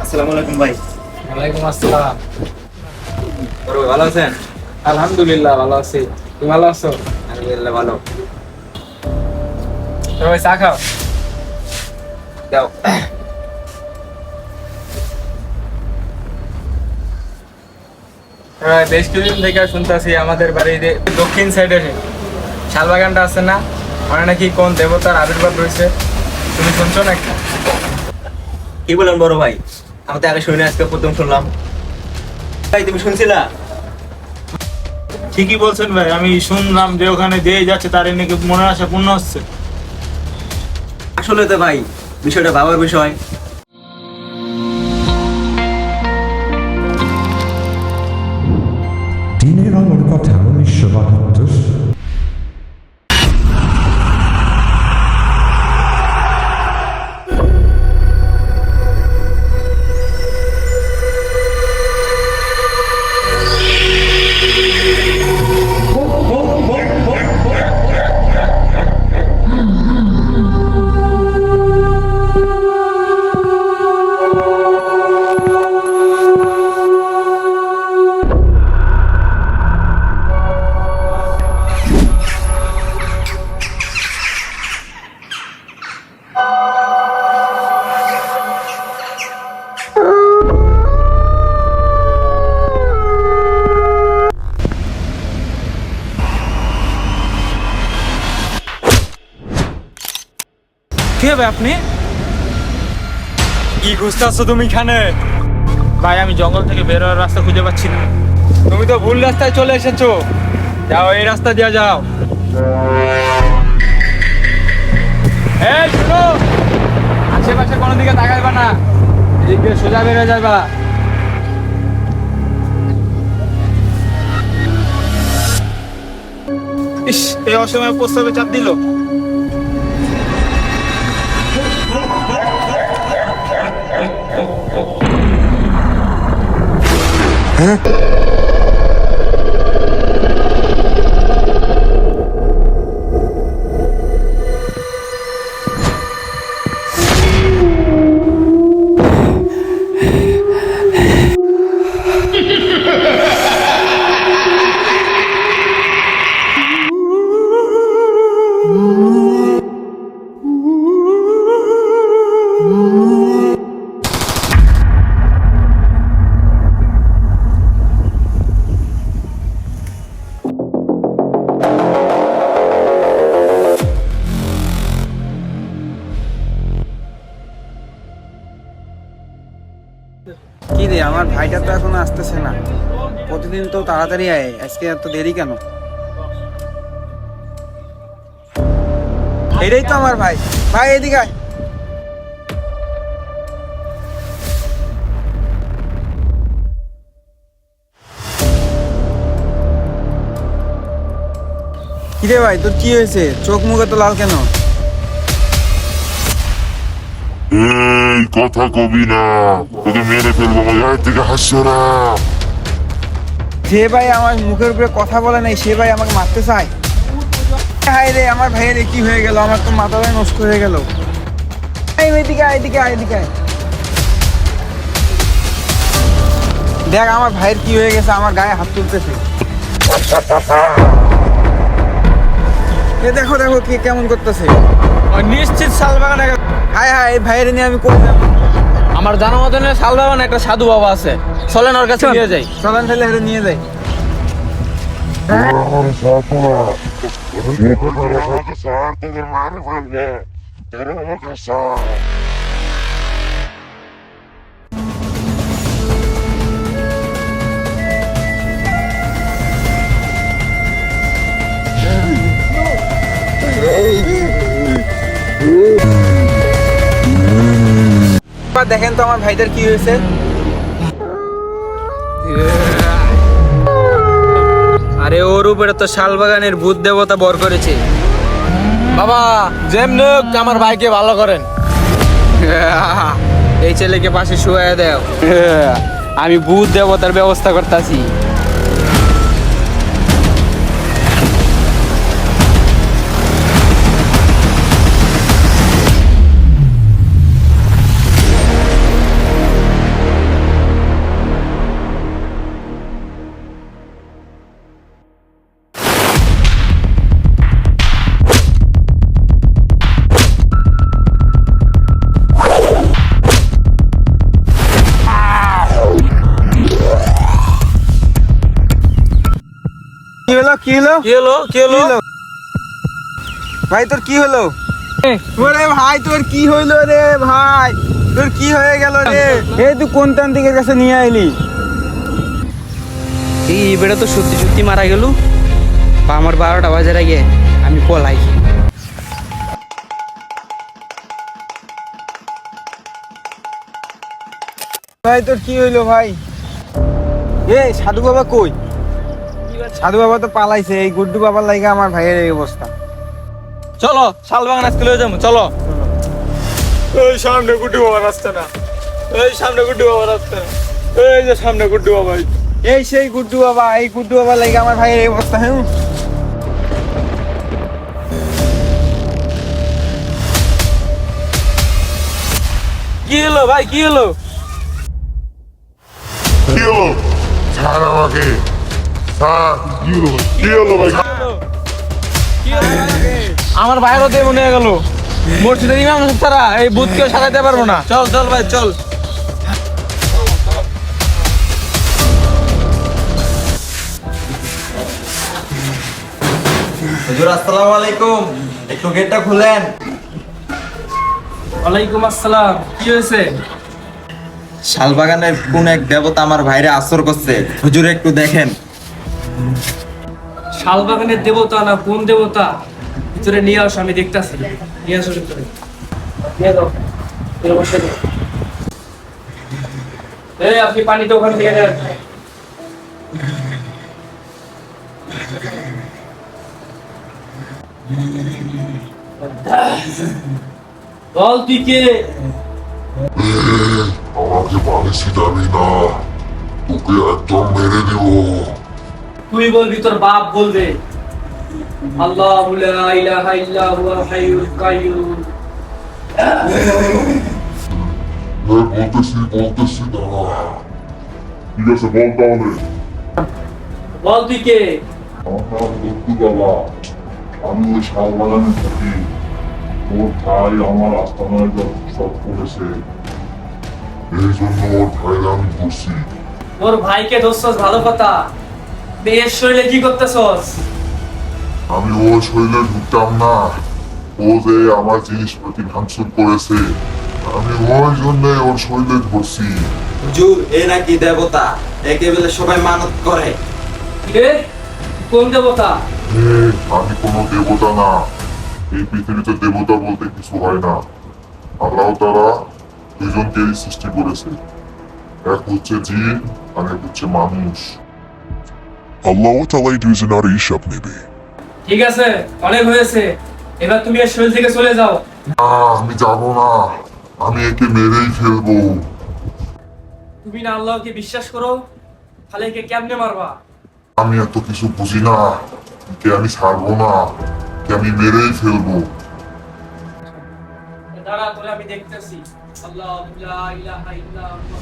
আসসালামু আলাইকুম ভাই। ওয়ালাইকুম আসসালাম। বড় ভাই ভালো আছেন? আলহামদুলিল্লাহ ভালো আছি। তুমি ভালো আছো? আলহামদুলিল্লাহ ভালো। ভাই চা খাও। দাও। বেশ কিছুদিন থেকে শুনতেছি আমাদের বাড়ির দক্ষিণ সাইডে শালবাগানটা আছে না, মানে নাকি কোন দেবতার আবির্ভাব রয়েছে, তুমি শুনছো নাকি? কি বলেন বড় ভাই? আমি তো আগে শুনে আজকে প্রথম শুনলাম। ভাই তুমি শুনছিলা? ঠিকই বলছেন ভাই, আমি শুনলাম যে ওখানে যে যাচ্ছে তার নাকি মনের আশা পূর্ণ হচ্ছে। আসলে তো ভাই বিষয়টা ভাবার বিষয়। দিনের আলোর কথা 1972। কি হবে আপনি? কি খুঁজতেছো তুমি এখানে? ভাই আমি জঙ্গল থেকে বের হওয়ার রাস্তা খুঁজে পাচ্ছি না। তুমি তো ভুল রাস্তায় চলে এসেছো, যাও এই রাস্তা দিয়ে যাও। এই শুনো, আশেপাশে কোনো দিকে তাকাইবা না, এদিক দিয়ে সোজা বের হয়ে যাবা। ইস, এই অসময়ে প্রস্তাবে চাপ দিল। কি রে, আমার ভাইটা তো এখনো আসতেছে না। প্রতিদিন তো তাড়াতাড়ি আয়, আজকে এত দেরি কেন? এটাই তো আমার ভাই। ভাই এদিকে আয়। কিরে ভাই, তোর কি হয়েছে? চোখ মুখে তো লাল কেন? এই কথা কবি না, তোকে মেরে ফেলবো। গায়ে থেকে হাসছো না। যে ভাই আমার মুখের উপরে কথা বলে নাই, সে ভাই আমাকে মারতে চায়। হায় রে, আমার ভাইয়ের এ কি হয়ে গেল? আমার তো মাথাটাই নষ্ট হয়ে গেল। এই এদিকে আয়, এদিকে আয়, এদিকে আয়। দেখ আমার ভাইয়ের কি হয়ে গেছে, আমার গায়ে হাত তুলতেছে। এ দেখো দেখো কে কেমন করতেছে। নিশ্চিত শালবাগানে হায় হায়, এই ভাইয়ের নিয়ে আমি কই যাবো? আমার জানা মতন শালবাগানে একটা সাধু বাবা আছে, চলেন ওর কাছে নিয়ে যাই। চলেন তাহলে হেরে নিয়ে যাই। আমার সাথে আমাকে স্যার তোকে মারে ফেলবে। তোরা আমাকে স্যার দেখেন তো আমার ভাইটার কি হয়েছে। আরে ওর উপরে তো শালবাগানের ভূত দেবতা বর করেছে। বাবা যেমন আমার ভাইকে ভালো করেন। এই ছেলেকে পাশে শুয়ে দাও, আমি ভূত দেবতার ব্যবস্থা করতেছি। হলো কি হলো কি হলো কি হলো ভাই তোর কি হলো ওরে ভাই তোর কি হইলো রে ভাই তোর কি হয়ে গেল রে এই তুই কোন তান্ত্রিকের কাছে নিয়ে আইলি এই বেটা তো সত্যি সত্যি মারা গেল বা আমার 12টা বাজার আগে আমি পলাই ভাই তোর কি হইলো ভাই এই সাধু বাবা কই সাধু বাবা তো পালাইছে এই গুড্ডু বাবার লাইগা আমার ভাইয়ের এই অবস্থা চলো শালবাগান আজকে লয়ে যাবো চলো এই সামনে গুড্ডু বাবা রাস্তা না এই সামনে গুড্ডু বাবা রাস্তা এই যে সামনে গুড্ডু বাবা এই সেই গুড্ডু বাবা এই গুড্ডু বাবার লাইগা আমার ভাইয়ের এই অবস্থা হ্যাঁ কি হলো ভাই কি হলো কি হলো ছাড় আমাকে ছাড় কি হলো ভাই আমার ভাইয়েরও দেব নিয়ে গেল মসজিদের ইমাম সাহেব ছাড়া এই বুথকেও সারাইতে পারবো না চল চল ভাই চল হুজুর আসসালামু আলাইকুম একটু গেটটা খুলেন। ওয়ালাইকুম আসসালাম কি হয়েছে শালবাগানের কোন এক দেবতা আমার ভাইরে আসর করছে, হুজুর একটু দেখেন। শালবাগানের দেবতা না কোন দেবতা ভিতরে নিয়ে আসো আমি দেখতাছি নিয়ে আসো ভিতরে নিয়ে দাও এই বসে দাও এই আপনি পানিটা ওখান থেকে নেন বল তুই কে আমাকে পালিশি যাবি না, তোকে একদম মেরে দেব। তুই বলবি তোর বাপ বলবে আল্লাহু লা ইলাহা ইল্লা হুয়াল হাইয়ুল কাইয়্যুম বলতেছি দাঁড়া। ঠিক আছে বল তাহলে। বল তুই কে আমার নাম লক্ষ্মী বাবা, আমি ওই শালবাগানে থাকি। ওর ভাই আমার আস্তানায় সব করেছে, এই জন্য ওর ভাইরা আমি ধরছি। তোর ভাইকে ধরছস ভালো কথা বেশ শরীরে কি করতেছস আমি ওর শরীরে ঢুকতাম না, ও যে আমার জিনিসপাতি ভাঙচুর করেছে, আমি ওই জন্যই ওর শরীরে ধরছি। হুজুর এ নাকি দেবতা, একে বলে সবাই মানত করে। কে কোন দেবতা আমি কোনো দেবতা না, এই পৃথিবীতে দেবতা বলতে কিছু হয় না। আল্লাহ তাআলা দুজনকেই সৃষ্টি করেছে, এক হচ্ছে জিন আর এক হচ্ছে মানুষ। আল্লাহ তাআলাই দুজনেরই হিসাব নেবে। ঠিক আছে অনেক হয়েছে এবার তুমি এর শরীর থেকে চলে যাও না আমি যাব না, আমি একে মেরেই ফেলবো। তুমি না আল্লাহকে বিশ্বাস করো তাহলে একে কেমনে মারবা আমি এত কিছু বুঝি না, একে আমি ছাড়বো না, একে আমি মেরেই ফেলবো। দাঁড়া তোরে আমি দেখতেছি আল্লাহু লা ইলাহা ইল্লা হুয়া